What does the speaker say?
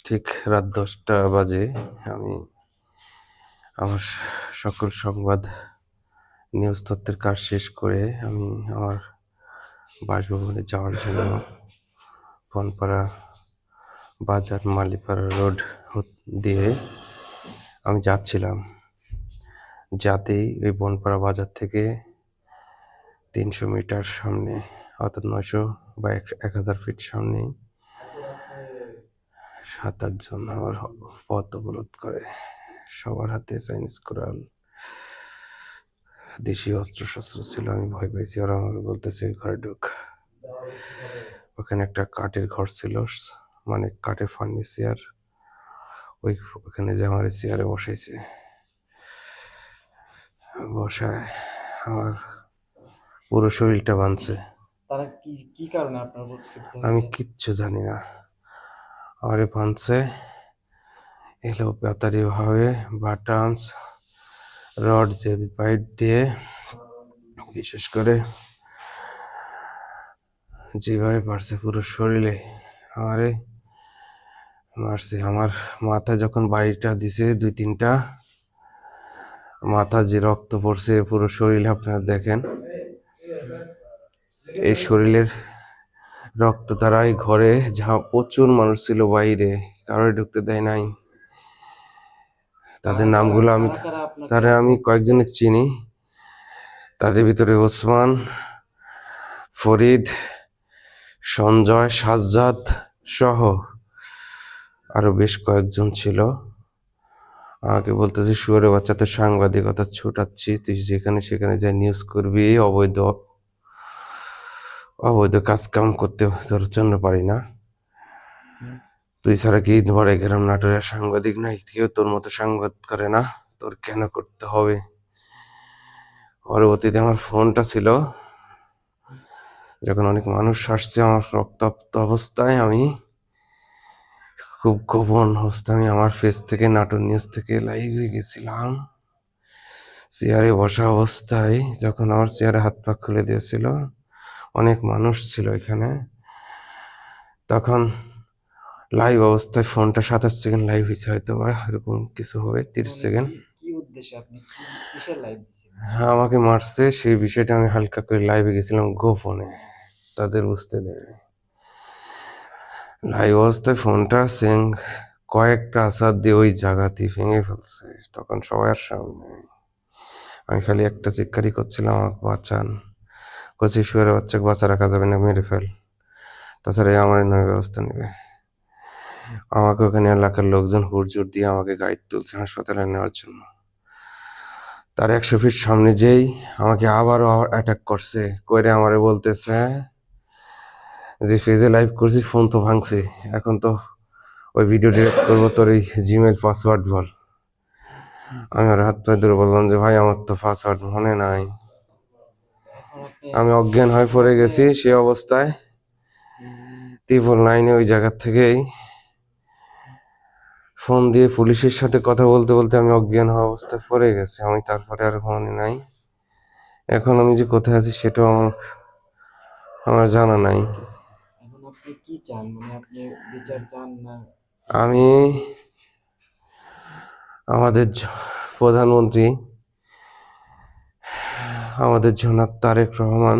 ঠিক রাত ১০টা বাজে আমি আমার সকল সংবাদ নিউজ তথ্যের কাজ শেষ করে আমি আমার বাসভবনে যাওয়ার জন্য বনপাড়া বাজার মালিপাড়া রোড দিয়ে আমি যাচ্ছিলাম। যাতেই ওই বনপাড়া বাজার থেকে ৩০০ মিটার সামনে, অর্থাৎ ৯০০ বা ১,০০০ ফিট সামনেই ৭-৮ জন আমার পথ অবরোধ করে। সবার হাতে চাইনিজ কোরাল, দেশীয় অস্ত্রশস্ত্র ছিল। আমি ভয় পেয়েছি। ওরা আমাকে বলতেছে ঘরে ঢুক। ওখানে একটা কাঠের ঘর ছিল, মানে কাঠের ফার্নিচার। ওখানে যে আমার চেয়ারে বসাইছে, বসায় আমার পুরো শরীরটা বাঁধছে। তারা কি কারণে আপনার উপর ক্ষিপ্ত আমি হয়েছে? কিচ্ছু জানি না। আমারে বাঁধছে এলো বেতারি ভাবে, বাটামস রড যে পাইপ দিয়ে, বিশেষ করে যেভাবে পারছে পুরো শরীরে আমারে মারছে। আমার মাথায় যখন বাড়িটা দিছে ২-৩টা, মাথা যে রক্ত পড়ছে পুরো শরীরে, আপনারা দেখেন। এই শরীরের রক্ত দ্বারাই ঘরে যা প্রচুর মানুষ ছিল বাইরে, কারোর ঢুকতে দেয় নাই। তাদের নামগুলো আমি কয়েকজনের চিনি। তাদের ভিতরে ওসমান, ফরিদ, সঞ্জয়, সাজ্জাদ সহ আরো বেশ কয়েকজন ছিল। আমাকে বলতেছে, শুয়োরের বাচ্চা, তো সাংবাদিকতা ছুটাচ্ছি, তুই যেখানে সেখানে যাই নিউজ করবি, অবৈধ কাজ কাম করতে তোর জন্য পারি না। তুই ছাড়া কি ধরে গ্রাম নাটোরের সাংবাদিক নাই? কেউ তোর মতো সংবাদ করে না, তোর কেন করতে হবে? পরবর্তীতে আমার ফোনটা ছিল, যখন অনেক মানুষ আসছে, আমার রক্তাক্ত অবস্থায় আমি খুব গোপন অবস্থায় আমি আমার ফেস থেকে নাটোর নিউজ থেকে লাইভে গেছিলাম। চেয়ারে বসা অবস্থায় যখন আমার চেয়ারে হাত পা খুলে দিয়েছিল, অনেক মানুষ ছিল এখানে, তখন লাইভ অবস্থায় ফোনটা ২৭ সেকেন্ড লাইভ হয়েছে, হয়তো বা এরকম কিছু হবে, ৩০ সেকেন্ড। কি উদ্দেশ্যে আপনি কিসের লাইভ দিছিলেন? হ্যাঁ, আমাকে মারছে, সেই বিষয়টা আমি হালকা করে লাইভে গেছিলাম গোপনে, তাদের বুঝতে দেয়। লাইভ অবস্থায় ফোনটা কয়েকটা আসার দিয়ে ওই জায়গাতেই ভেঙে ফেলছে। তখন সবার সামনে আমি খালি একটা চিৎকারই করছিলাম, আমাকে বাঁচান। কচি শুয়ারে বাচ্চাকে বাঁচা রাখা যাবে না, মেরে ফেল, তাছাড়া আমার নয় ব্যবস্থা নেবে। আমাকে ওখানে এলাকার লোকজন হুড়জুড় দিয়ে আমাকে গাড়িতে তুলছে হাসপাতালে নেওয়ার জন্য। তার ১০০ ফিট সামনে যেই আমাকে আবারও অ্যাটাক করছে, করে আমারে বলতেছে যে ফেজে লাইভ করছি, ফোন তো ভাঙছে, এখন তো ওই ভিডিও ডিলিট করবো, তোর এই জিমেল পাসওয়ার্ড বল। আমি আর হাত পায়ে ধরে বললাম যে ভাই, আমার তো পাসওয়ার্ড মনে নাই। আমি অজ্ঞান হয়ে পড়ে গেছি। সে অবস্থায় 999 ওই জায়গা থেকেই ফোন দিয়ে পুলিশের সাথে কথা বলতে বলতে আমি অজ্ঞান হওয়া অবস্থায় পড়ে গেছি। আমি তারপরে আর মনে নাই। এখন আমি যে কোথায় আছি সেটাও আমার জানা নাই। এখন আপনি কি চান? মানে আপনি বিচার চান না? আমি আমাদের প্রধানমন্ত্রী, আমাদের জনাব তারেক রহমান